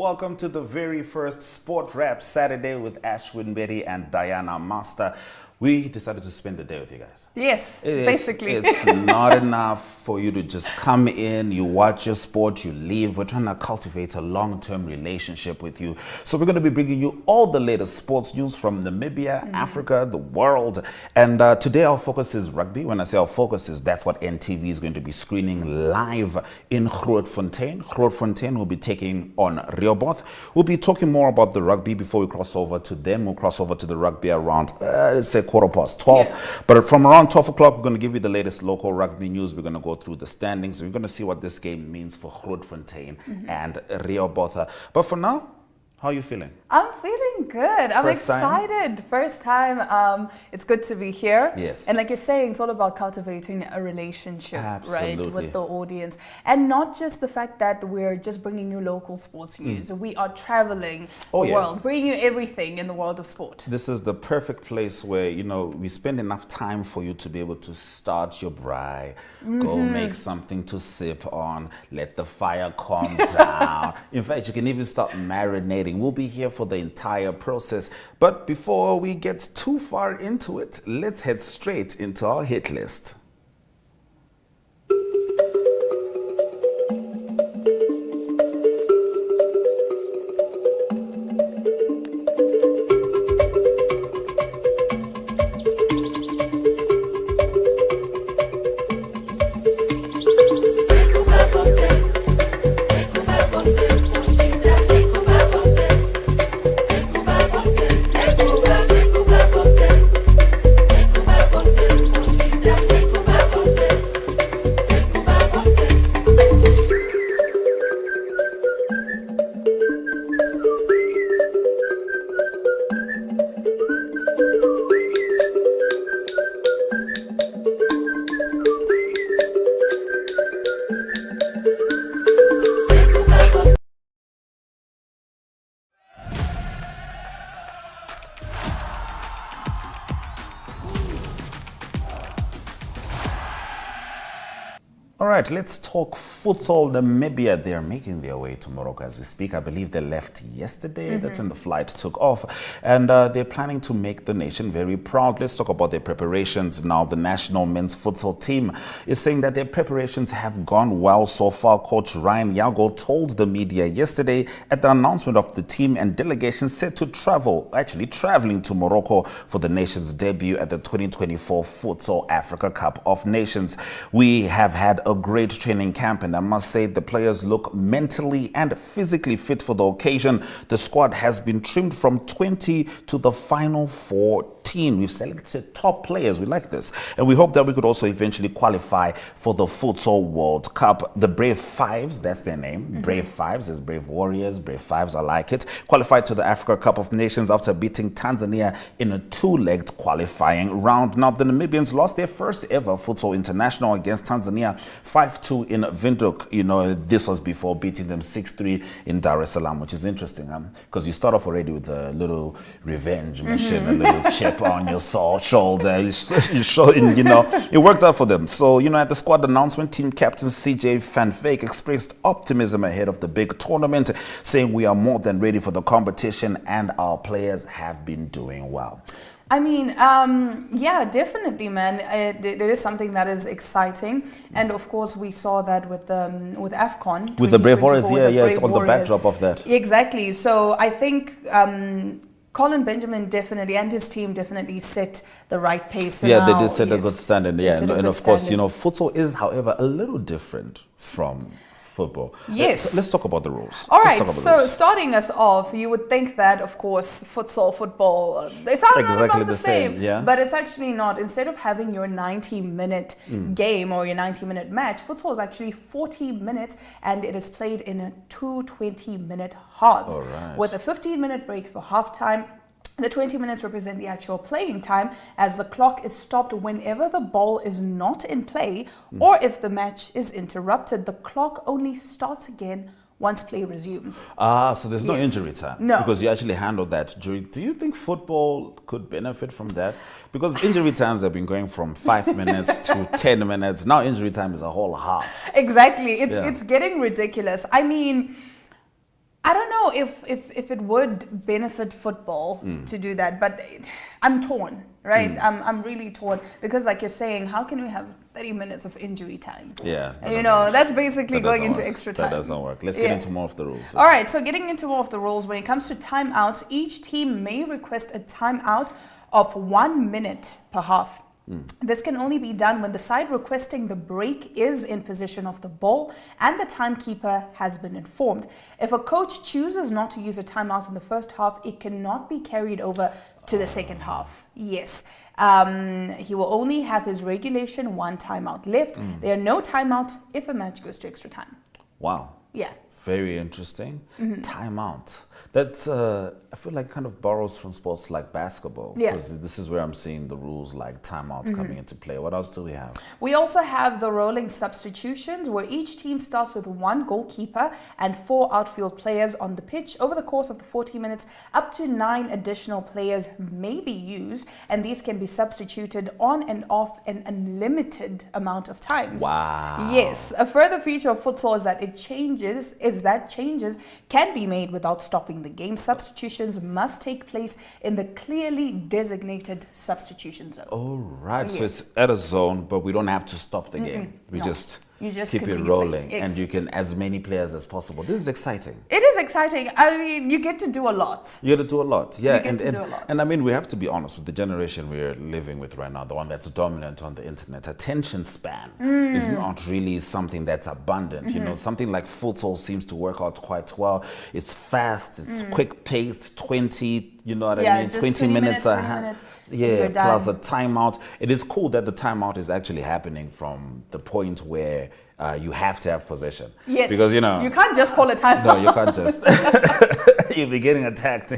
Welcome to the very first Sportwrap Saturday with Ashwin Betty and Diana Master. We decided to spend the day with you guys. Yes, basically. It's not enough for you to just come in, you watch your sport, you leave. We're trying to cultivate a long-term relationship with you. So we're going to be bringing you all the latest sports news from Namibia, Africa, the world. And today our focus is rugby. When I say our focus is, that's what NTV is going to be screening live in Grootfontein. Grootfontein will be taking on Rehoboth. We'll be talking more about the rugby before we cross over to them. We'll cross over to the rugby around, let's say, 12:15. Yeah. But from around 12 o'clock, we're going to give you the latest local rugby news. We're going to go through the standings. We're going to see what this game means for Grootfontein and Rehoboth. But for now, how are you feeling? I'm feeling good. I'm excited. First time. It's good to be here. Yes. And like you're saying, it's all about cultivating a relationship, Absolutely. right, with the audience. And not just the fact that we're just bringing you local sports news. We are traveling the world, bringing you everything in the world of sport. This is the perfect place where, you know, we spend enough time for you to be able to start your braai, go make something to sip on, let the fire calm down. In fact, you can even start marinating. We'll be here for the entire process. But before we get too far into it, let's head straight into our hit list. All right, let's talk futsal. Namibia, they are making their way to Morocco as we speak. I believe they left yesterday. That's when the flight took off. And they're planning to make the nation very proud. Let's talk about their preparations now. The national men's futsal team is saying that their preparations have gone well so far. Coach Ryan Yago told the media yesterday at the announcement of the team and delegation set to traveling to Morocco for the nation's debut at the 2024 Futsal Africa Cup of Nations. We have had a great training camp, and I must say the players look mentally and physically fit for the occasion. The squad has been trimmed from 20 to the final 14. We've selected top players. We like this, and we hope that we could also eventually qualify for the Futsal World Cup. The Brave Fives, that's their name. Brave Fives is Brave Warriors. Brave Fives, I like it. Qualified to the Africa Cup of Nations after beating Tanzania in a two-legged qualifying round. Now, the Namibians lost their first ever Futsal International against Tanzania 5-2 in Windhoek. You know, this was before beating them 6-3 in Dar es Salaam, which is interesting, because you start off already with a little revenge mission, a little chip on your shoulder. You know, it worked out for them. So, you know, at the squad announcement, team captain CJ Van Veek expressed optimism ahead of the big tournament, saying we are more than ready for the competition and our players have been doing well. I mean, yeah, definitely, man. There is something that is exciting, and of course, we saw that with AFCON, with the Brave Warriors. It's on the backdrop of that. Exactly. So I think Colin Benjamin definitely and his team definitely set the right pace. So they did set a good standard. Yeah, and of course, you know, futsal is, however, a little different from football. Yes. Let's talk about the rules. All right, so starting us off, you would think that, of course, futsal, football, they sound exactly the same. Yeah. But it's actually not. Instead of having your 90-minute game or your 90-minute match, futsal is actually 40 minutes, and it is played in a 20-minute halves. Right. With a 15-minute break for halftime. The 20 minutes represent the actual playing time, as the clock is stopped whenever the ball is not in play or if the match is interrupted. The clock only starts again once play resumes. So there's no injury time? No. Because you actually handled that during. Do you think football could benefit from that? Because injury times have been going from 5 minutes to 10 minutes. Now injury time is a whole half. Exactly. It's getting ridiculous. I mean, I don't know. know if it would benefit football to do that, but I'm torn, right? I'm really torn because, like you're saying, how can we have 30 minutes of injury time? Yeah. That's basically going into extra time. That doesn't work. Let's get into more of the rules. All right, so getting into more of the rules, when it comes to timeouts, each team may request a timeout of 1 minute per half. This can only be done when the side requesting the break is in possession of the ball and the timekeeper has been informed. If a coach chooses not to use a timeout in the first half, it cannot be carried over to the second half. Yes. He will only have his regulation 1 timeout left. There are no timeouts if a match goes to extra time. Wow. Yeah. Very interesting. Timeout. That's, I feel like kind of borrows from sports like basketball. Yeah. Because this is where I'm seeing the rules like timeout coming into play. What else do we have? We also have the rolling substitutions where each team starts with 1 goalkeeper and 4 outfield players on the pitch. Over the course of the 40 minutes, up to 9 additional players may be used, and these can be substituted on and off an unlimited amount of times. Wow. Yes. A further feature of futsal is that changes can be made without stopping the game. Substitutions must take place in the clearly designated substitution zone. All right. So it's at a zone, but we don't have to stop the game. We just keep it rolling, and you can as many players as possible. This is exciting. It is exciting. I mean, you get to do a lot. You got to do a lot, yeah. And I mean, we have to be honest with the generation we're living with right now, the one that's dominant on the internet. Attention span is not really something that's abundant. You know, something like futsal seems to work out quite well. It's fast, it's quick paced, 20. You know what I mean? Just 20 minutes a 20 half. minutes, Yeah, plus a timeout. It is cool that the timeout is actually happening from the point where you have to have possession. Yes. Because, you can't just call a timeout. No, you can't just. You'll be getting attacked.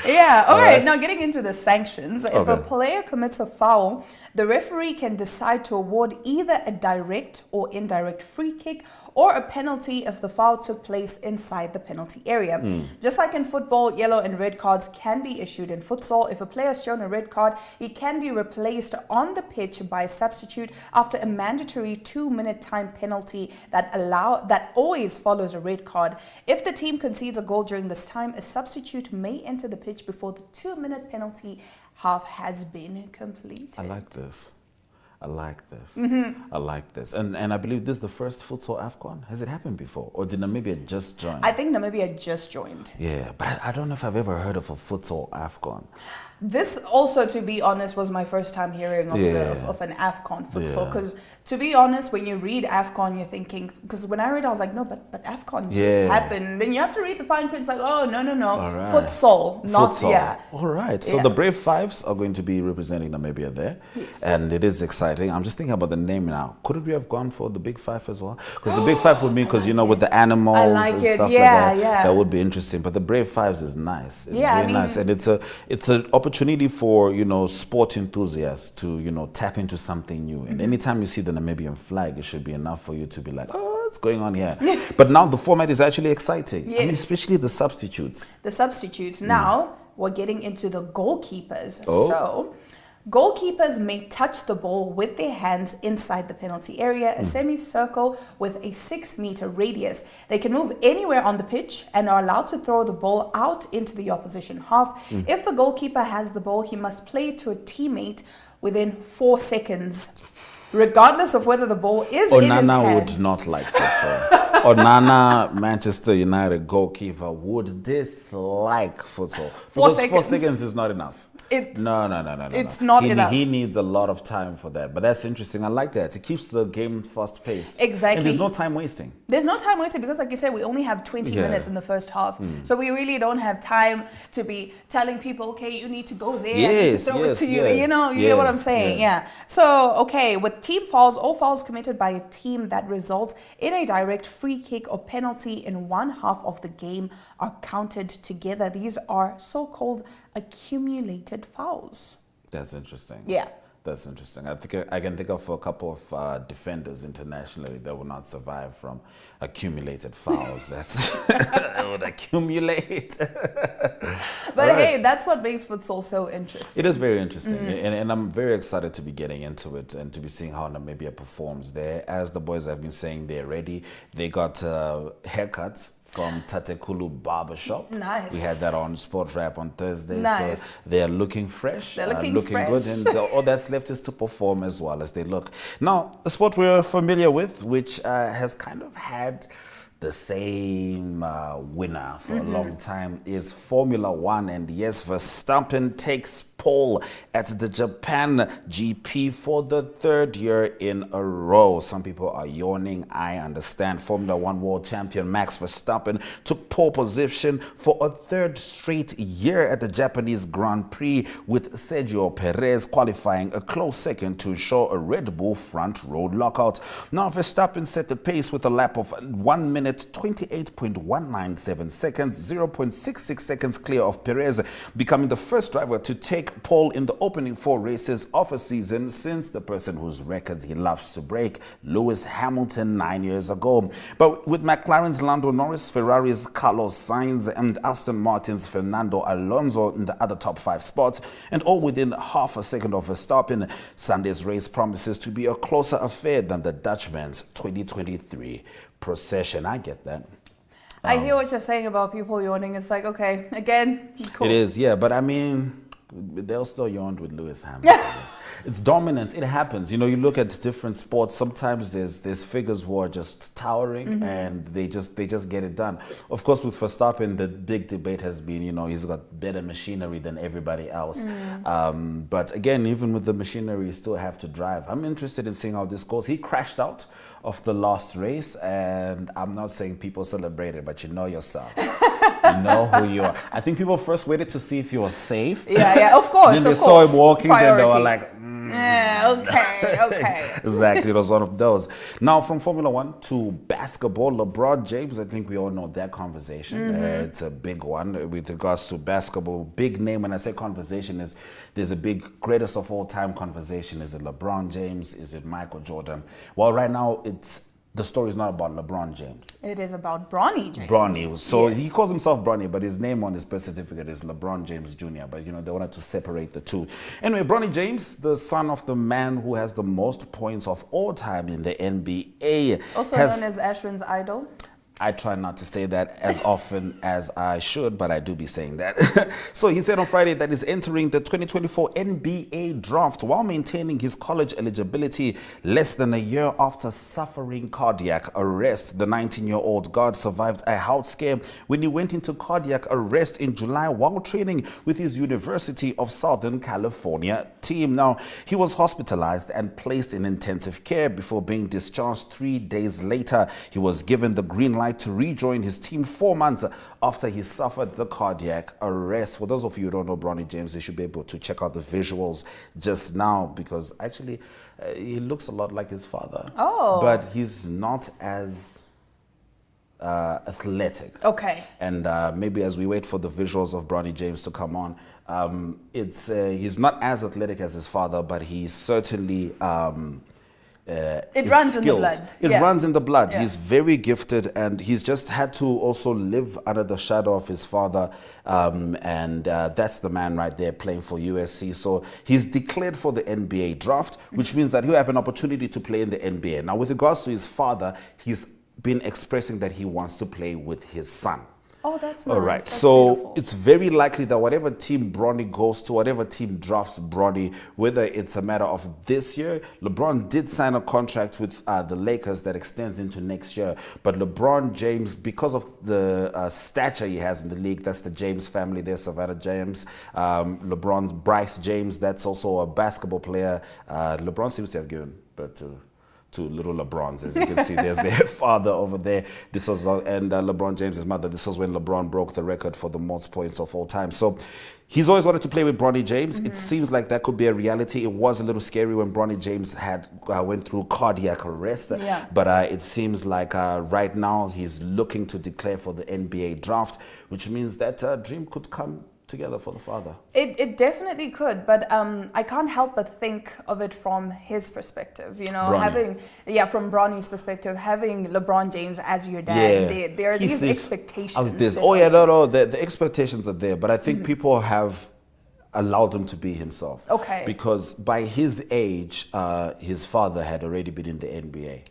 Yeah, all right. Now getting into the sanctions. If Okay. a player commits a foul, the referee can decide to award either a direct or indirect free kick or a penalty if the foul took place inside the penalty area. Just like in football, yellow and red cards can be issued in futsal. If a player is shown a red card, he can be replaced on the pitch by a substitute after a mandatory 2-minute time penalty that always follows a red card. If the team concedes a goal during this time, a substitute may enter the pitch before the 2-minute penalty half has been completed. I like this. I like this. And I believe this is the first futsal AFCON. Has it happened before? Or did Namibia just join? I think Namibia just joined. Yeah, but I don't know if I've ever heard of a futsal AFCON. This also, to be honest, was my first time hearing of an AFCON futsal. Because, to be honest, when you read AFCON, you're thinking, because when I read, I was like, no, but AFCON just happened. Then you have to read the fine print, like, oh, no. Right. Futsal, not, futsal. All right. So the Brave Fives are going to be representing Namibia there. Yes. And it is exciting. I'm just thinking about the name now. Couldn't we have gone for the Big Five as well? Because the Big Five would mean, because, with the animals and stuff like that. Yeah. That would be interesting. But the Brave Fives is nice. It's really nice. And it's an opportunity for, sport enthusiasts to, tap into something new. And anytime you see the Namibian flag, it should be enough for you to be like, oh, what's going on here? But now the format is actually exciting. Yes. I mean, especially the substitutes. Now, we're getting into the goalkeepers. Oh. So, goalkeepers may touch the ball with their hands inside the penalty area, a semicircle with a 6-meter radius. They can move anywhere on the pitch and are allowed to throw the ball out into the opposition half. If the goalkeeper has the ball, he must play it to a teammate within 4 seconds, regardless of whether the ball is in his hand. Onana would not like futsal. Onana, Manchester United goalkeeper, would dislike futsal. Because 4 seconds is not enough. No. It's not enough. He needs a lot of time for that. But that's interesting. I like that. It keeps the game fast paced. Exactly. And there's no time wasting. There's no time wasted because, like you said, we only have 20 minutes in the first half. So we really don't have time to be telling people, okay, you need to go there, I need to throw it to you. You get what I'm saying? Yeah. So, okay, with team fouls, all fouls committed by a team that results in a direct free kick or penalty in one half of the game are counted together. These are so-called accumulated fouls. That's interesting. Yeah. That's interesting. I think I can think of a couple of defenders internationally that will not survive from accumulated fouls. That would accumulate. But hey, that's what makes futsal so interesting. It is very interesting, and I'm very excited to be getting into it and to be seeing how Namibia performs there. As the boys have been saying, they're ready. They got haircuts from Tatekulu Barbershop. Nice. We had that on Sportwrap on Thursday. Nice. So they're looking fresh. They're looking looking fresh. good. And all that's left is to perform as well as they look. Now, a sport we're familiar with, which has kind of had the same winner for a long time, is Formula One. And yes, Verstappen takes pole at the Japan GP for the third year in a row. Some people are yawning. I understand. Formula One world champion Max Verstappen took pole position for a third straight year at the Japanese Grand Prix, with Sergio Perez qualifying a close second to ensure a Red Bull front row lockout. Now, Verstappen set the pace with a lap of 1 minute 28.197 seconds, 0.66 seconds clear of Perez, becoming the first driver to take pole in the opening 4 races of a season since the person whose records he loves to break, Lewis Hamilton, 9 years ago. But with McLaren's Lando Norris, Ferrari's Carlos Sainz, and Aston Martin's Fernando Alonso in the other top 5 spots, and all within half a second of Verstappen, Sunday's race promises to be a closer affair than the Dutchman's 2023 procession. I get that. I hear what you're saying about people yawning. It's like, okay, again, cool. It is, yeah, but I mean, they'll still yawn with Lewis Hamilton. It's dominance. It happens. You know, you look at different sports. Sometimes there's figures who are just towering, and they just get it done. Of course, with Verstappen, the big debate has been, you know, he's got better machinery than everybody else. But again, even with the machinery, you still have to drive. I'm interested in seeing how this goes. He crashed out of the last race, and I'm not saying people celebrated, but you know yourself. You know who you are. I think people first waited to see if he was safe. Yeah, of course. Then they saw him walking, then they were Priority. like, Yeah, okay. Exactly, it was one of those. Now, from Formula One to basketball, LeBron James, I think we all know that conversation. It's a big one with regards to basketball. Big name, when I say conversation, is there's a big greatest of all time conversation. Is it LeBron James? Is it Michael Jordan? Well, right now, the story is not about LeBron James. It is about Bronny James. Bronny. So Yes. he calls himself Bronny, but his name on his birth certificate is LeBron James Jr. But, you know, they wanted to separate the two. Anyway, Bronny James, the son of the man who has the most points of all time in the NBA. Also known as Ashwin's idol. I try not to say that as often as I should, but I do be saying that. So he said on Friday that he's entering the 2024 NBA draft while maintaining his college eligibility less than a year after suffering cardiac arrest. The 19-year-old guard survived a health scare when he went into cardiac arrest in July while training with his University of Southern California team. Now, he was hospitalized and placed in intensive care before being discharged 3 days later. He was given the green light to rejoin his team 4 months after he suffered the cardiac arrest. For those of you who don't know Bronny James, they should be able to check out the visuals just now, because actually he looks a lot like his father. Oh. But he's not as athletic. Okay. And maybe as we wait for the visuals of Bronny James to come on, he's not as athletic as his father, but he's certainly it runs in the blood. It runs in the blood. Yeah. He's very gifted, and he's just had to also live under the shadow of his father. And that's the man right there playing for USC. So he's declared for the NBA draft, which means that he'll have an opportunity to play in the NBA. Now, with regards to his father, he's been expressing that he wants to play with his son. Oh, that's nice. All right, That's so beautiful. it's very likely that whatever team Bronny goes to, whatever team drafts Bronny, whether it's a matter of this year, LeBron did sign a contract with the Lakers that extends into next year. But LeBron James, because of the stature he has in the league, that's the James family there, Savannah James, LeBron's Bryce James, that's also a basketball player. LeBron seems to have given birth to little LeBrons, as you can see. There's their father over there. This was and LeBron James's mother. This was when LeBron broke the record for the most points of all time. So he's always wanted to play with Bronny James. It seems like that could be a reality. It was a little scary when Bronny James went through cardiac arrest. Yeah. But it seems like right now he's looking to declare for the NBA draft, which means that dream could come together for the father. It definitely could, but I can't help but think of it from his perspective. You know, Bronny. from Bronny's perspective, having LeBron James as your dad, there are He these sees expectations. the expectations are there, but I think people have allowed him to be himself. Okay. Because by his age, his father had already been in the NBA.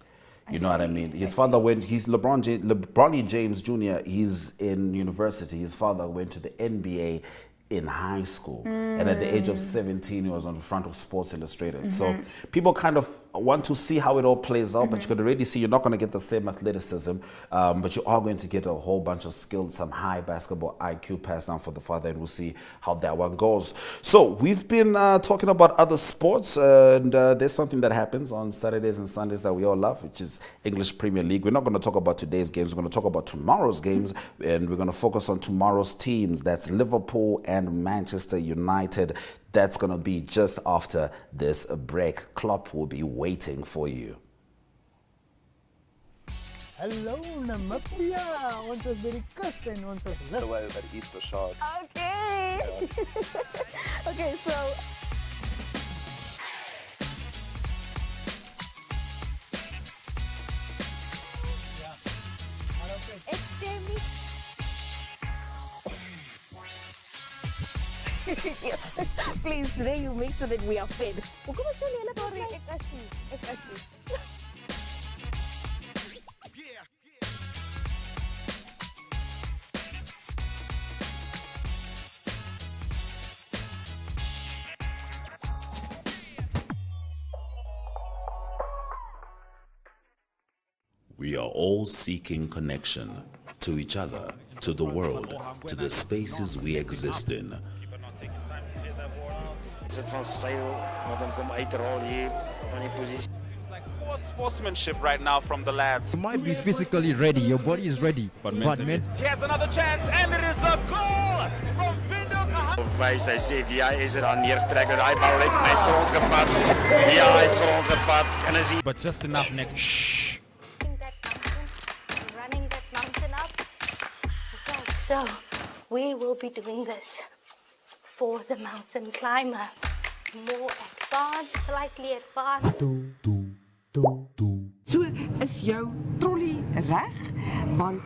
You know what I mean? His father went, he's LeBron James Jr., he's in university. His father went to the NBA in high school. And at the age of 17, he was on the front of Sports Illustrated. So people kind of want to see how it all plays out, but you can already see you're not going to get the same athleticism, but you are going to get a whole bunch of skills, some high basketball IQ passed down for the father, and we'll see how that one goes. So we've been talking about other sports, and there's something that happens on Saturdays and Sundays that we all love, which is English Premier League. We're not going to talk about today's games. We're going to talk about tomorrow's games, and we're going to focus on tomorrow's teams. That's Liverpool and Manchester United. That's going to be just after this break. Klopp will be waiting for you. Hallo Namibia, ons is by die kus en ons is lus. By the Easter shot. Okay. Okay, so yes. Please, today you make sure that we are fed. Sorry, ek assie. We are all seeking connection to each other, to the world, to the spaces we exist in. Is het van Seil wat hom kom uitrol hier van die posisie. Like poor sportsmanship right now from the lads. You might be physically ready, your body is ready, but mentally. Here's another chance, and it is a goal from Vindo Kahan. Wys hy sê wie is dit dan neertrek en daai bal het my grond gevat. Ja, hy het grond gevat en is But just enough next. Running that mountain up. Okay, so we will be doing this for the mountain climber. More advanced, slightly advanced. So is jou trolley reg? Want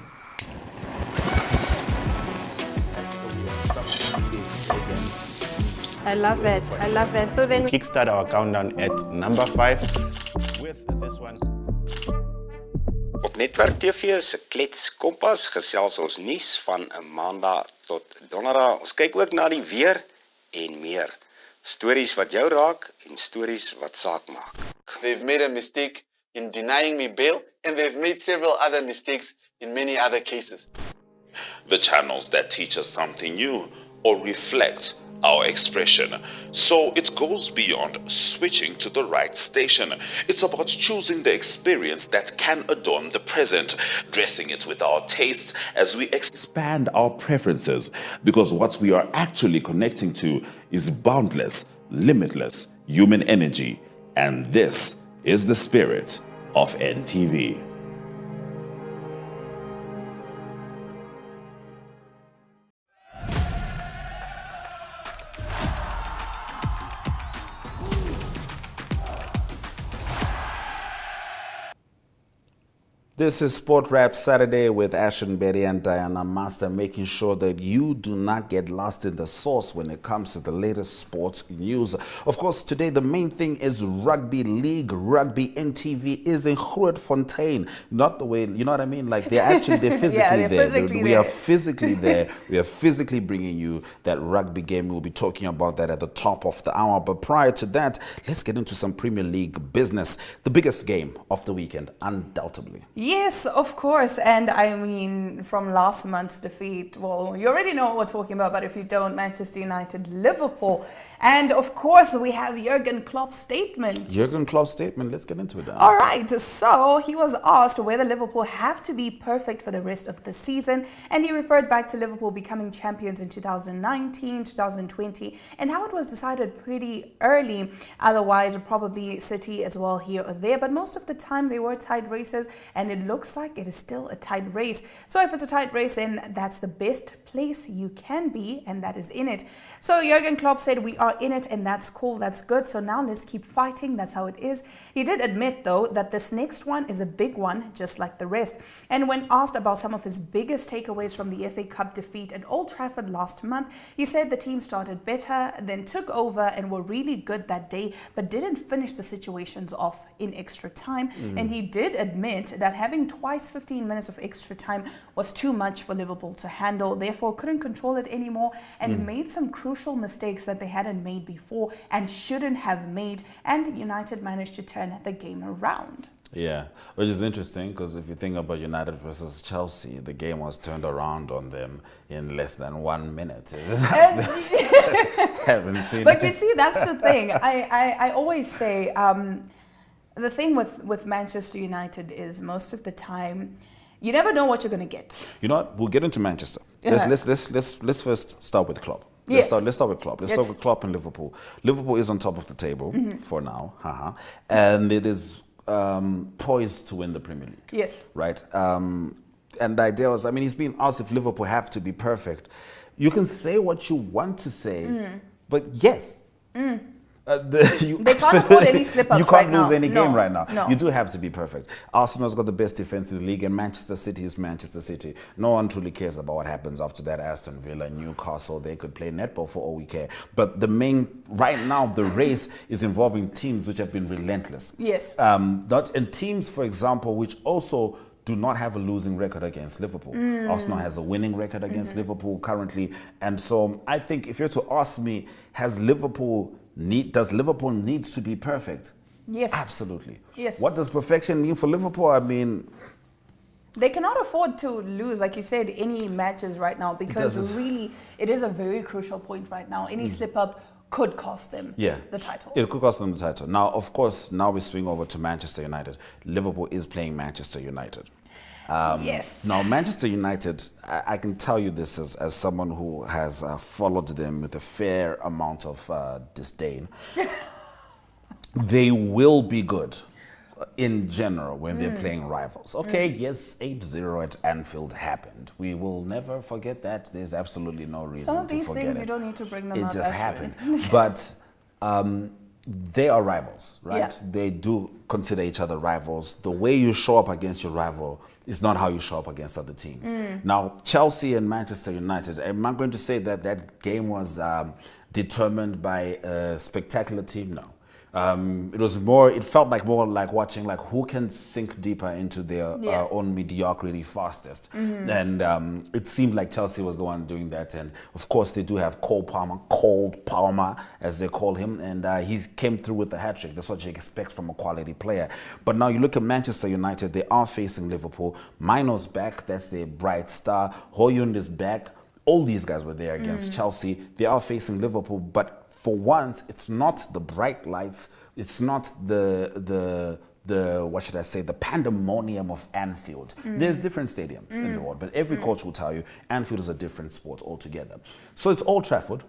I love it. I love it. So then Kickstart our countdown at number 5 with this one. Op Netwerk TV se Klets Kompas gesels ons nuus van 'n Maandag tot Donderdag. Ons kyk ook na die weer en meer. Stories wat jou raak en stories wat saak maak. They've made a mistake in denying me bail, and they've made several other mistakes in many other cases. The channels that teach us something new or reflect our expression. So it goes beyond switching to the right station. It's about choosing the experience that can adorn the present, dressing it with our tastes as we expand our preferences, because what we are actually connecting to is boundless, limitless human energy. And this is the spirit of NTV. This is Sportwrap Saturday with Ashen Betty and Diana Master, making sure that you do not get lost in the sauce when it comes to the latest sports news. Of course, today the main thing is rugby league. Rugby NTV is in Grootfontein. Not the way, you know what I mean? Like they're physically they're there. physically We there. are physically there. We are physically bringing you that rugby game. We'll be talking about that at the top of the hour. But prior to that, let's get into some Premier League business. The biggest game of the weekend, undoubtedly. Yes, of course. And I mean, from last month's defeat, well, you already know what we're talking about, but if you don't, Manchester United, Liverpool. And of course, we have Jurgen Klopp's statement. Jurgen Klopp's statement, let's get into it. Dan. All right, so he was asked whether Liverpool have to be perfect for the rest of the season, and he referred back to Liverpool becoming champions in 2019, 2020, and how it was decided pretty early. Otherwise, probably City as well here or there, but most of the time they were tight races, and it looks like it is still a tight race. So if it's a tight race, then that's the best place you can be, and that is in it. So Jurgen Klopp said, "We are are in it, and that's cool, that's good. So now let's keep fighting. That's how it is. He did admit, though, that this next one is a big one, just like the rest. And when asked about some of his biggest takeaways from the FA Cup defeat at Old Trafford last month, he said the team started better, then took over and were really good that day, but didn't finish the situations off in extra time. And he did admit that having twice 15 minutes of extra time was too much for Liverpool to handle, therefore couldn't control it anymore, and made some crucial mistakes that they hadn't made before and shouldn't have made, and United managed to turn the game around. Yeah, which is interesting because if you think about United versus Chelsea, the game was turned around on them in less than 1 minute. Haven't seen But it. you see, that's the thing. I always say the thing with Manchester United is most of the time you never know what you're going to get. You know what? We'll get into Manchester. Let's first start with Klopp. Yes. Let's start with Klopp. Let's start with Klopp and Liverpool. Liverpool is on top of the table for now, and it is poised to win the Premier League. Yes. Right? And the idea was, I mean, he's been asked if Liverpool have to be perfect. You can say what you want to say, but yes. They can't afford any slip-ups. You can't lose any game right now. No. You do have to be perfect. Arsenal's got the best defense in the league, and Manchester City is Manchester City. No one truly cares about what happens after that. Aston Villa, Newcastle, they could play netball for all we care. But right now, the race is involving teams which have been relentless. Yes. And teams, for example, which also do not have a losing record against Liverpool. Arsenal has a winning record against Liverpool currently. And so I think if you're to ask me, does Liverpool need to be perfect? Yes. Absolutely. Yes. What does perfection mean for Liverpool? I mean, they cannot afford to lose, like you said, any matches right now because really it is a very crucial point right now. Any slip-up could cost them the title. It could cost them the title. Now, of course, now we swing over to Manchester United. Liverpool is playing Manchester United. Yes. Now, Manchester United, I can tell you this as someone who has followed them with a fair amount of disdain. They will be good in general when they're playing rivals. Okay, yes, 8-0 at Anfield happened. We will never forget that. There's absolutely no reason Some of to these forget things it. you don't need to bring them It up. just happened. But they are rivals, right? Yeah. They do consider each other rivals. The way you show up against your rival is not how you show up against other teams. Now, Chelsea and Manchester United, am I going to say that that game was determined by a spectacular team? No. It felt more like watching who can sink deeper into their own mediocrity fastest. And it seemed like Chelsea was the one doing that. And of course, they do have Cole Palmer, as they call him. And he came through with the hat-trick. That's what you expect from a quality player. But now you look at Manchester United, they are facing Liverpool. Mino's back, that's their bright star. Højlund is back. All these guys were there against Chelsea. They are facing Liverpool, but for once, it's not the bright lights. It's not the pandemonium of Anfield. There's different stadiums in the world, but every coach will tell you Anfield is a different sport altogether. So it's Old Trafford.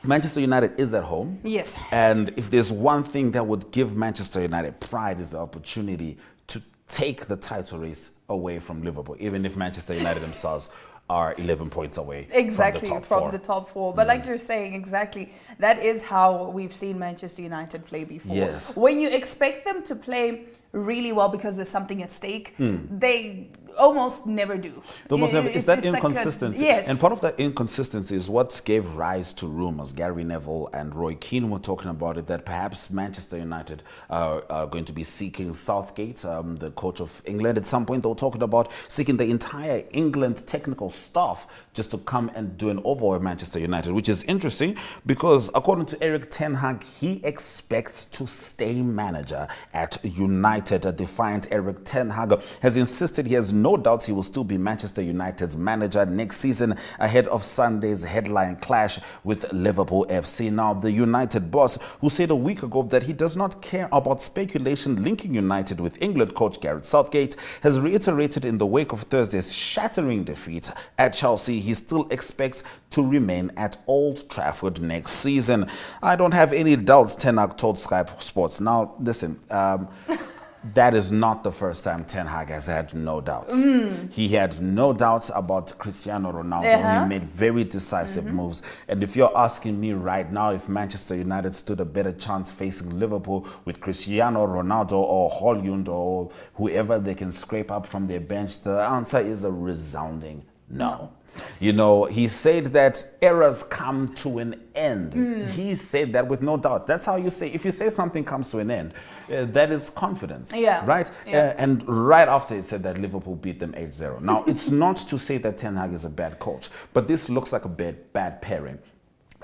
Manchester United is at home. Yes. And if there's one thing that would give Manchester United pride is the opportunity to take the title race away from Liverpool, even if Manchester United themselves are 11 points away from the top four. But like you're saying, exactly, that is how we've seen Manchester United play before. Yes. When you expect them to play really well because there's something at stake, they almost never do. It's that inconsistency. Yes. And part of that inconsistency is what gave rise to rumors. Gary Neville and Roy Keane were talking about it, that perhaps Manchester United are going to be seeking Southgate, the coach of England. At some point, they were talking about seeking the entire England technical staff just to come and do an overhaul of Manchester United, which is interesting because according to Erik ten Hag, he expects to stay manager at United. A defiant Erik ten Hag has insisted he has no doubts he will still be Manchester United's manager next season ahead of Sunday's headline clash with Liverpool FC. Now, the United boss, who said a week ago that he does not care about speculation linking United with England coach Gareth Southgate, has reiterated in the wake of Thursday's shattering defeat at Chelsea he still expects to remain at Old Trafford next season. I don't have any doubts, ten Hag told Sky Sports. Now, listen, that is not the first time Ten Hag has had no doubts. He had no doubts about Cristiano Ronaldo. He made very decisive moves. And if you're asking me right now if Manchester United stood a better chance facing Liverpool with Cristiano Ronaldo or Højlund or whoever they can scrape up from their bench, the answer is a resounding no. You know, he said that eras come to an end. He said that with no doubt. That's how you say, if you say something comes to an end, that is confidence. Right? And right after he said that Liverpool beat them 8-0. Now, it's not to say that Ten Hag is a bad coach, but this looks like a bad pairing.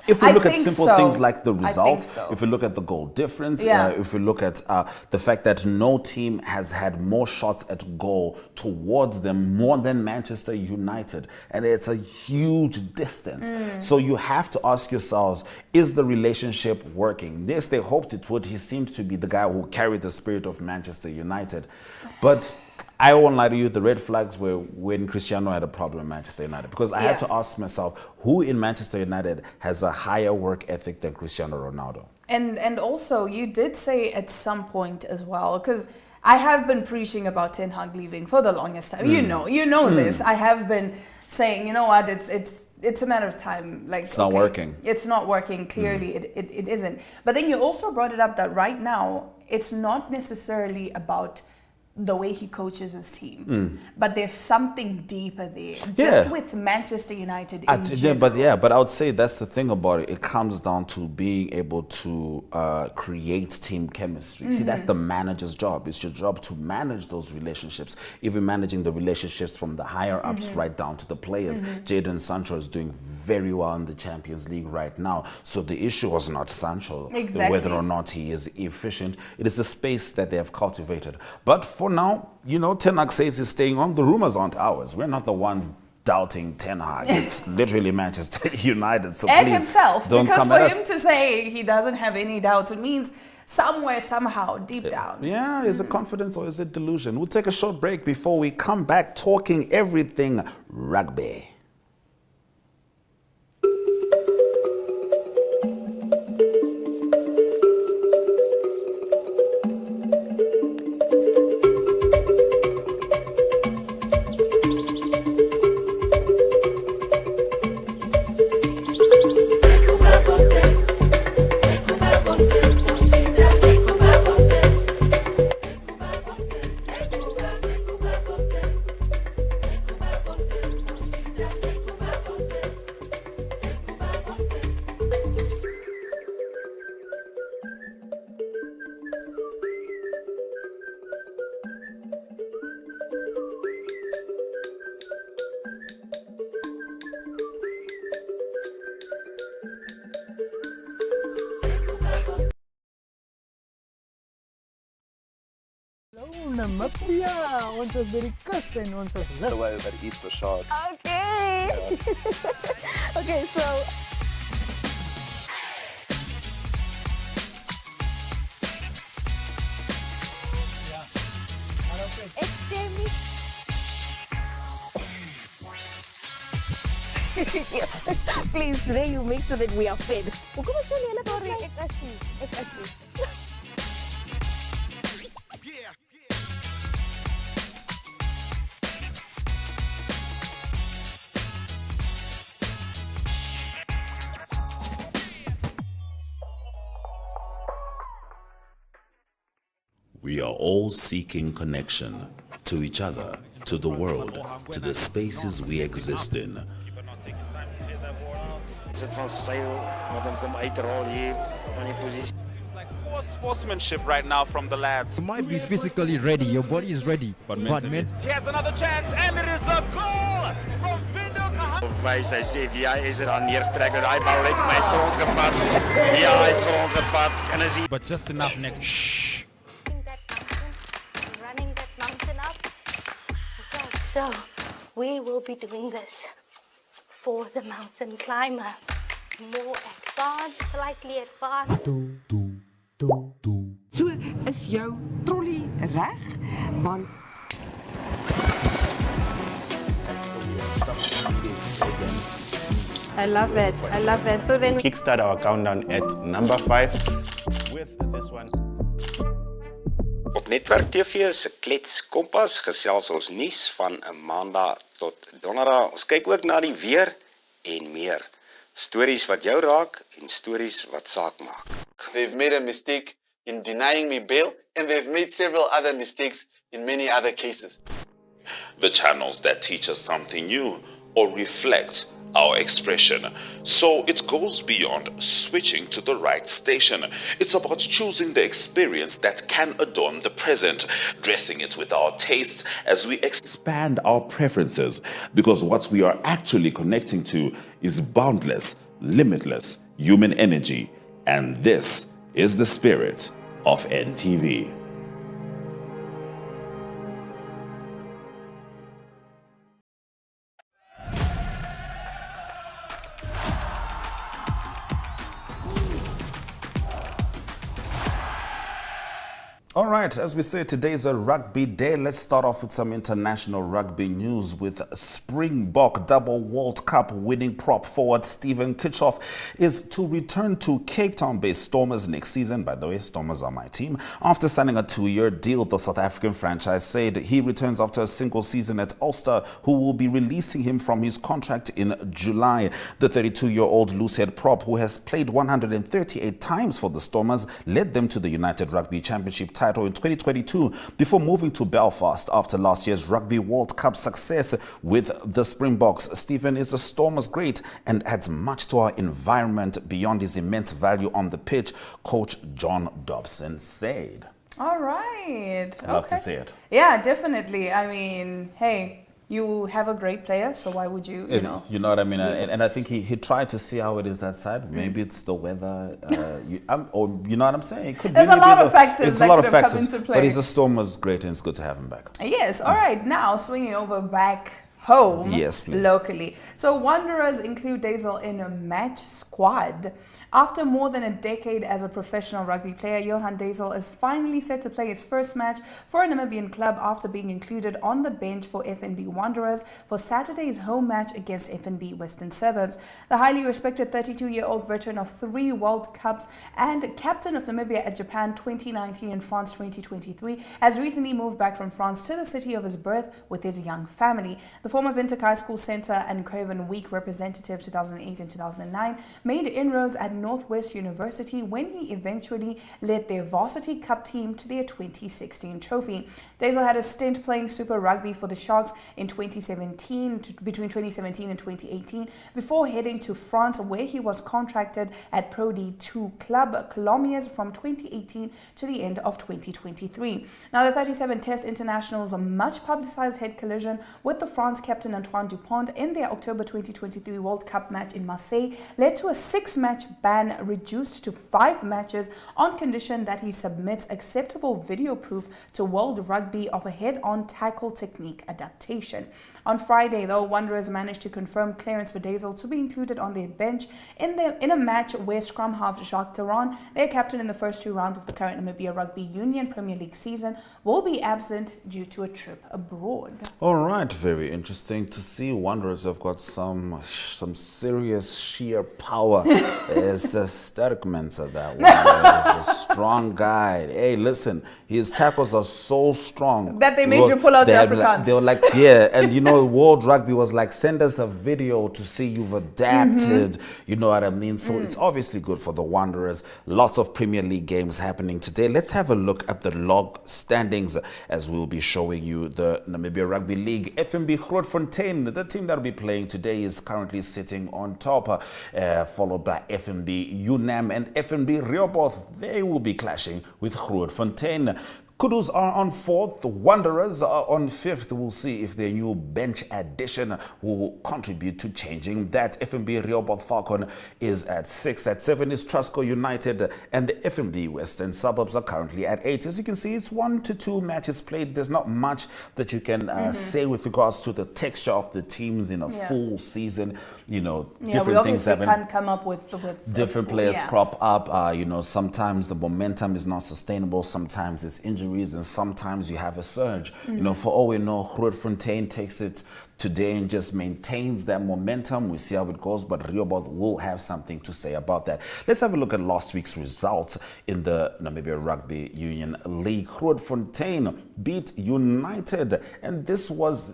If we look at simple things like the results, if we look at the goal difference, if we look at the fact that no team has had more shots at goal towards them more than Manchester United, and it's a huge distance. So you have to ask yourselves, is the relationship working? Yes, they hoped it would. He seemed to be the guy who carried the spirit of Manchester United. But I won't lie to you, the red flags were when Cristiano had a problem in Manchester United. Because I had to ask myself, who in Manchester United has a higher work ethic than Cristiano Ronaldo? And also, you did say at some point as well, because I have been preaching about Ten Hag leaving for the longest time. You know this. I have been saying, you know what, it's a matter of time. Like, it's not working. It's not working. Clearly, it isn't. But then you also brought it up that right now, it's not necessarily about the way he coaches his team, but there's something deeper there. Just with Manchester United in general. But I would say that's the thing about it. It comes down to being able to create team chemistry. See, that's the manager's job. It's your job to manage those relationships, even managing the relationships from the higher ups right down to the players. Jadon Sancho is doing very well in the Champions League right now. So the issue was not Sancho, whether or not he is efficient. It is the space that they have cultivated. But for now, you know, Ten Hag says he's staying on. The rumors aren't ours. We're not the ones doubting Ten Hag. It's literally Manchester United. So and please himself, don't because come for at him us. to say he doesn't have any doubts, it means somewhere, somehow, deep down. Yeah, is it confidence or is it delusion? We'll take a short break before we come back talking everything rugby. Namibia, ons is by die kus en ons is lus. By the Easter shark. Okay. Okay, so yes. Please, today you make sure that we are fed. Sorry, it's actually. We are all seeking connection to each other, to the world, to the spaces we exist in. Poor sportsmanship right now from the lads. You might be physically ready, your body is ready, but mentally. Here's another chance, and it is a goal from Vindo Kahan. Sy sê wie hy is aan neertrekker. Daai bal het my grond gevat. Ja, hy het grond gevat. En as hy But just enough next. Running that mountain up. Okay, so we will be doing this for the mountain climber. More advanced, slightly advanced. So is jou trolley reg? Want I love that. I love that. So then Kickstart our countdown at number 5 with this one. Op Netwerk TV se Klets Kompas gesels ons nuus van 'n Maandag tot Donderdag. Ons kyk ook na die weer en meer. Stories wat jou raak en stories wat saak maak. They've made a mistake in denying me bail, and they've made several other mistakes in many other cases. The channels that teach us something new or reflect our expression. So it goes beyond switching to the right station. It's about choosing the experience that can adorn the present, dressing it with our tastes as we expand our preferences, because what we are actually connecting to is boundless, limitless human energy. And this is the spirit of NTV. All right, as we say, today's a rugby day. Let's start off with some international rugby news with Springbok double World Cup winning prop forward Steven Kitchoff is to return to Cape Town-based Stormers next season. By the way, Stormers are my team. After signing a 2-year deal, the South African franchise said he returns after a single season at Ulster, who will be releasing him from his contract in July. The 32-year-old loosehead prop, who has played 138 times for the Stormers, led them to the United Rugby Championship title in 2022 before moving to Belfast after last year's Rugby World Cup success with the Springboks. Stephen is a Stormers great and adds much to our environment beyond his immense value on the pitch, coach John Dobson said. All right. Love to see it. Yeah, definitely. I mean, hey, you have a great player, so why would you know? You know what I mean? And I think he tried to see how it is that side. Maybe it's the weather, or you know what I'm saying? It could There's a lot of factors that could have come into play. But he's a Stormers great and it's good to have him back. Yes, all right. Now, swinging over back home, yes, please. Locally. So Wanderers include Dazel in a match squad. After more than a decade as a professional rugby player, Johan Dazel is finally set to play his first match for a Namibian club after being included on the bench for FNB Wanderers for Saturday's home match against FNB Western Suburbs. The highly respected 32-year-old veteran of 3 World Cups and captain of Namibia at Japan 2019 and France 2023 has recently moved back from France to the city of his birth with his young family. The former Winterkai School Centre and Craven Week representative 2008 and 2009 made inroads at Northwest University when he eventually led their varsity cup team to their 2016 trophy. Dazel had a stint playing Super Rugby for the Sharks in between 2017 and 2018 before heading to France, where he was contracted at Pro D2 club Colomiers from 2018 to the end of 2023. Now, the 37 Test Internationals, a much publicized head collision with the France captain Antoine Dupont in their October 2023 World Cup match in Marseille led to a 6-match ban reduced to 5 matches on condition that he submits acceptable video proof to World Rugby of a head-on tackle technique adaptation. On Friday, though, Wanderers managed to confirm clearance for Dazel to be included on their bench in a match where scrum half Jacques Theron, their captain in the first 2 rounds of the current Namibia Rugby Union Premier League season, will be absent due to a trip abroad. All right, very interesting to see. Wanderers have got some serious sheer power. It's a Sterkman said that one. He's a strong guy. Hey, listen, his tackles are so strong that they made you pull out your Afrikaans. They were like, yeah, and you know, World Rugby was like, send us a video to see you've adapted. You know what I mean? So it's obviously good for the Wanderers. Lots of Premier League games happening today. Let's have a look at the log standings as we'll be showing you the Namibia Rugby League. FNB Grootfontein, the team that will be playing today, is currently sitting on top, followed by FNB UNAM and FNB Rehoboth. They will be clashing with Grootfontein. Kudus are on 4th, the Wanderers are on 5th. We'll see if their new bench addition will contribute to changing that. FNB Rehoboth Falcon is at 6th. At 7 is Trusco United, and the FNB Western Suburbs are currently at 8. As you can see, it's 1 to 2 matches played. There's not much that you can say with regards to the texture of the teams in a full season. you know, Yeah, we different things obviously happen. can't come up with Different players yeah. crop up. You know, sometimes the momentum is not sustainable. Sometimes it's injuries, and sometimes you have a surge. You know, for all we know, Grootfontein takes it today and just maintains that momentum. We see how it goes, but Rehoboth will have something to say about that. Let's have a look at last week's results in the Namibia Rugby Union League. Grootfontein beat United, and this was,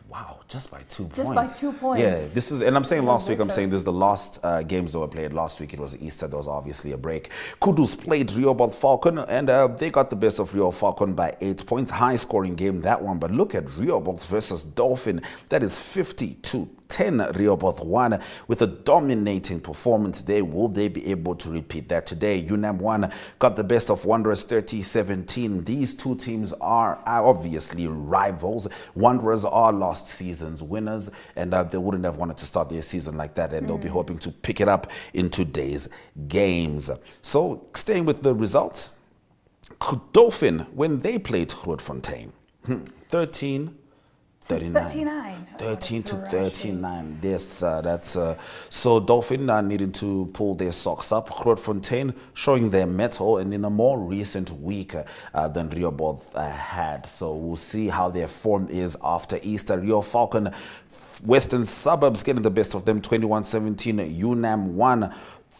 wow, just by 2 points. Just by 2 points. Yeah, this is, and I'm saying last week, I'm close. saying this is the last games that were played last week. It was Easter, there was obviously a break. Kudus played Rehoboth Falcon, and they got the best of Rehoboth Falcon by 8 points. High scoring game, that one. But look at Rehoboth versus Dolphin. That is 50-10. Rehoboth won with a dominating performance there. Will they be able to repeat that today? UNAM 1 got the best of Wanderers 30-17. These two teams are obviously rivals. Wanderers are last season's winners, and they wouldn't have wanted to start their season like that, and they'll be hoping to pick it up in today's games. So staying with the results, Dolphin, when they played Grootfontein, 13-39. 13-39. This that's so Dolphin needed to pull their socks up. Grootfontein showing their mettle, and in a more recent week than Rehoboth had. So we'll see how their form is after Easter. Rio Falcon, Western Suburbs getting the best of them, 21-17. UNAM 1.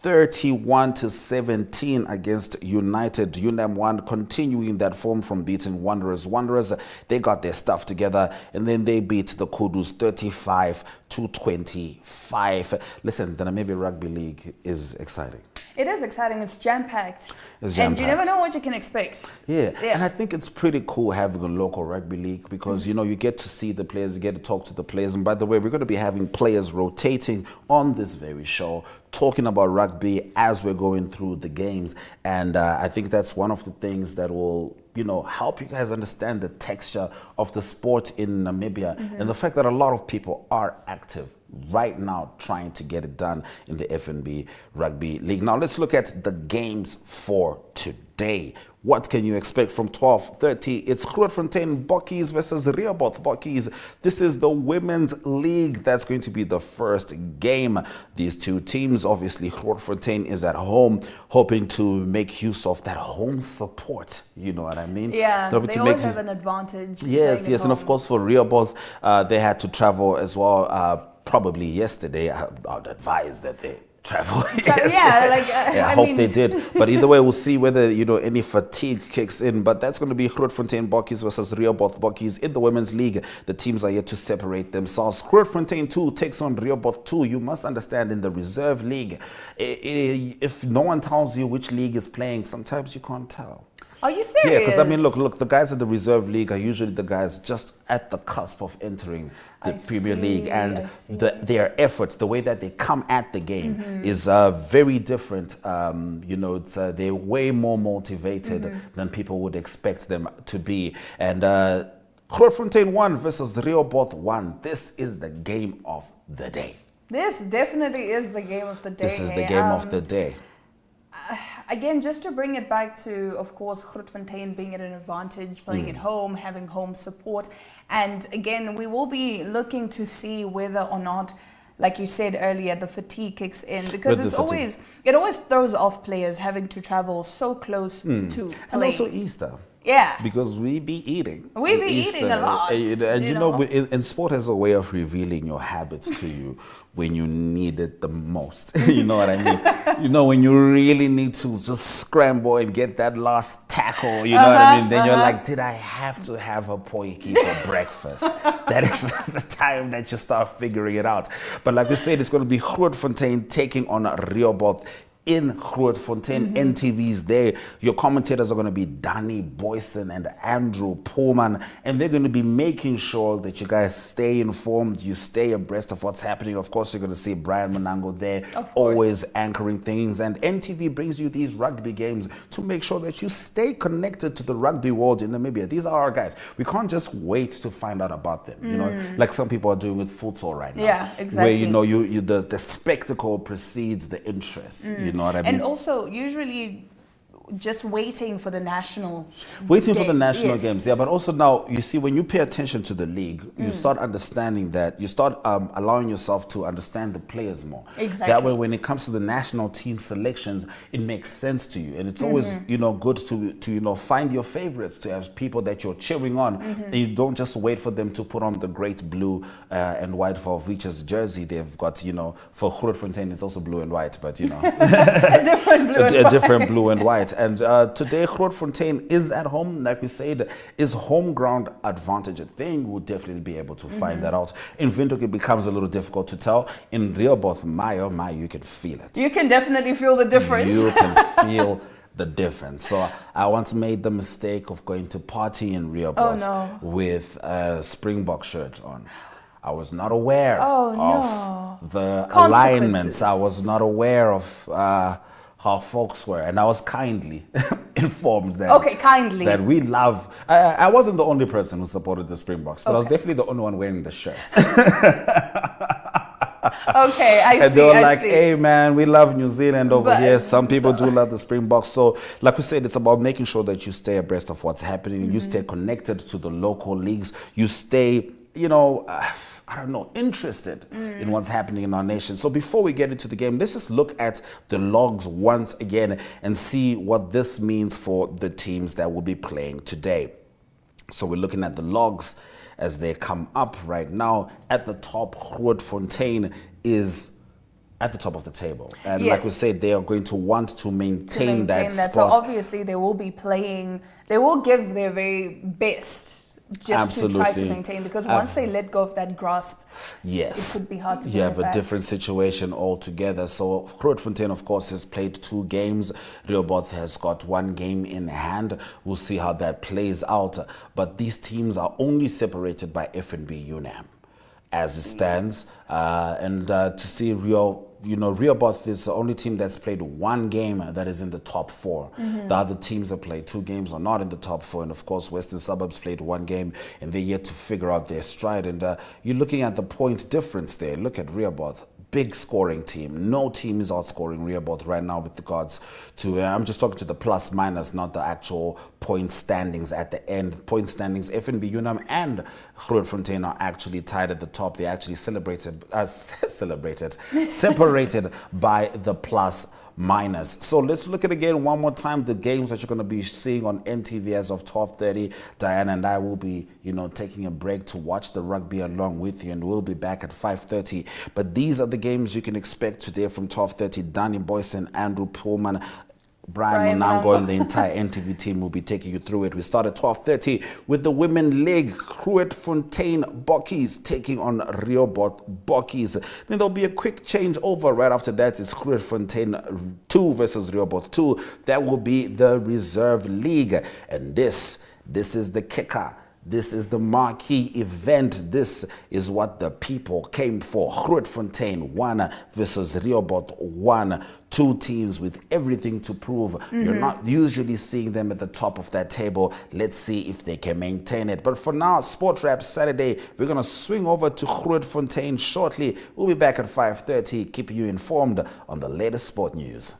31-17 against United. UNAM 1 continuing that form from beating Wanderers. Wanderers, they got their stuff together, and then they beat the Kudus 35-25. Listen, the Namibia Rugby League is exciting. It is exciting. It's jam-packed. It's jam-packed. And you never know what you can expect. Yeah, and I think it's pretty cool having a local rugby league because, you know, you get to see the players, you get to talk to the players. And by the way, we're going to be having players rotating on this very show, talking about rugby as we're going through the games. And I think that's one of the things that will, you know, help you guys understand the texture of the sport in Namibia and the fact that a lot of people are active right now trying to get it done in the FNB Rugby League. Now let's look at the games for today. What can you expect from 12:30? It's Grootfontein Bokkies versus Rehoboth Bokkies. This is the Women's League. That's going to be the first game. These two teams, obviously Grootfontein is at home, hoping to make use of that home support. You know what I mean? Yeah, Hoping they to always make have an advantage. Yes, and of course for Rehoboth, they had to travel as well. Probably yesterday. I'd advise that they travel. I hope they did. But either way, we'll see whether, you know, any fatigue kicks in. But that's going to be Grootfontein Bokkies versus Rehoboth Bokkies in the Women's League. The teams are yet to separate themselves. Grootfontein 2 takes on Rehoboth 2. You must understand, in the Reserve League, if no one tells you which league is playing, sometimes you can't tell. Are you serious? Yeah, because I mean, look, the guys at the Reserve League are usually the guys just at the cusp of entering the Premier League, and their effort, the way that they come at the game is very different. You know, they're way more motivated than people would expect them to be. And Grootfontein 1 versus Rehoboth 1. This is the game of the day. This definitely is the game of the day. This is the game of the day. Again, just to bring it back to, of course, Grootfontein being at an advantage, playing at home, having home support. And again, we will be looking to see whether or not, like you said earlier, the fatigue kicks in, because it always throws off players having to travel so close to play. And also Easter. Yeah. Because we be eating. We be eating a lot. And you know, and sport has a way of revealing your habits to you when you need it the most. You know what I mean? You know, when you really need to just scramble and get that last tackle, you know what I mean? Then you're like, did I have to have a potjie for breakfast? That is the time that you start figuring it out. But like we said, it's going to be Grootfontein taking on Rehoboth in Grootfontein. NTV's there. Your commentators are going to be Danny Boyson and Andrew Pullman, and they're going to be making sure that you guys stay informed, you stay abreast of what's happening. Of course, you're going to see Brian Monango there, always anchoring things, and NTV brings you these rugby games to make sure that you stay connected to the rugby world in Namibia. These are our guys. We can't just wait to find out about them, you know, like some people are doing with futsal right now. Yeah, exactly. Where, you know, the spectacle precedes the interest, you know what I mean? And also, usually just waiting for the national Waiting for the games, national yes. games, yeah. But also now, you see, when you pay attention to the league, you start understanding that, you start allowing yourself to understand the players more. Exactly. That way, when it comes to the national team selections, it makes sense to you. And it's always, good to find your favorites, to have people that you're cheering on. And you don't just wait for them to put on the great blue and white for Vicha's jersey. They've got, for Grootfontein, it's also blue and white, but, A different blue and a white. different blue and white. And today, Grootfontein is at home. Like we said, is home ground advantage a thing? We'll definitely be able to find that out. In Windhoek, it becomes a little difficult to tell. In Rehoboth, my, you can feel it. You can definitely feel the difference. You can feel the difference. So I once made the mistake of going to party in Rehoboth with a Springbok shirt on. I was not aware of the alignments. I was not aware of how folks were, and I was kindly informed that we love. I wasn't the only person who supported the Springboks, but I was definitely the only one wearing the shirt. Okay, and they were like, hey man, we love New Zealand over here. Some people do love the Springboks. So like we said, it's about making sure that you stay abreast of what's happening. You stay connected to the local leagues. You stay, interested in what's happening in our nation. So before we get into the game, let's just look at the logs once again and see what this means for the teams that will be playing today. So we're looking at the logs as they come up right now. At the top, Grootfontein is at the top of the table. And like we said, they are going to want to maintain that spot. So obviously they will be playing, they will give their very best just to try to maintain, because once they let go of that grasp, it could be hard to you have a different situation altogether. So Grootfontein, of course, has played 2 games. Rehoboth has got 1 game in hand. We'll see how that plays out. But these teams are only separated by FNB UNAM as it stands. To see Rehoboth is the only team that's played 1 game that is in the top 4. The other teams that played 2 games are not in the top 4. And of course, Western Suburbs played 1 game and they're yet to figure out their stride. And you're looking at the point difference there. Look at Rehoboth. Big scoring team. No team is outscoring Rehoboth right now with regards to, I'm just talking to the plus minus, not the actual point standings at the end. Point standings, FNB UNAM and Grootfontein are actually tied at the top. They actually separated by the plus minus. So let's look at again one more time the games that you're going to be seeing on NTV as of 12:30. Diana and I will be, taking a break to watch the rugby along with you, and we'll be back at 5:30. But these are the games you can expect today from 12:30. Danny Boyson, Andrew Pullman, Brian Munango and the entire NTV team will be taking you through it. We start at 12:30 with the Women League. Grootfontein Bokkies taking on Rehoboth Bokkies. Then there'll be a quick change over. Right after that, it's Grootfontein 2 versus Rehoboth 2. That will be the Reserve League. And this is the kicker. This is the marquee event. This is what the people came for. Grootfontein 1 versus Rehoboth 1. 2 teams with everything to prove. You're not usually seeing them at the top of that table. Let's see if they can maintain it. But for now, Sportwrap Saturday, we're going to swing over to Grootfontein shortly. We'll be back at 5:30, keeping you informed on the latest sport news.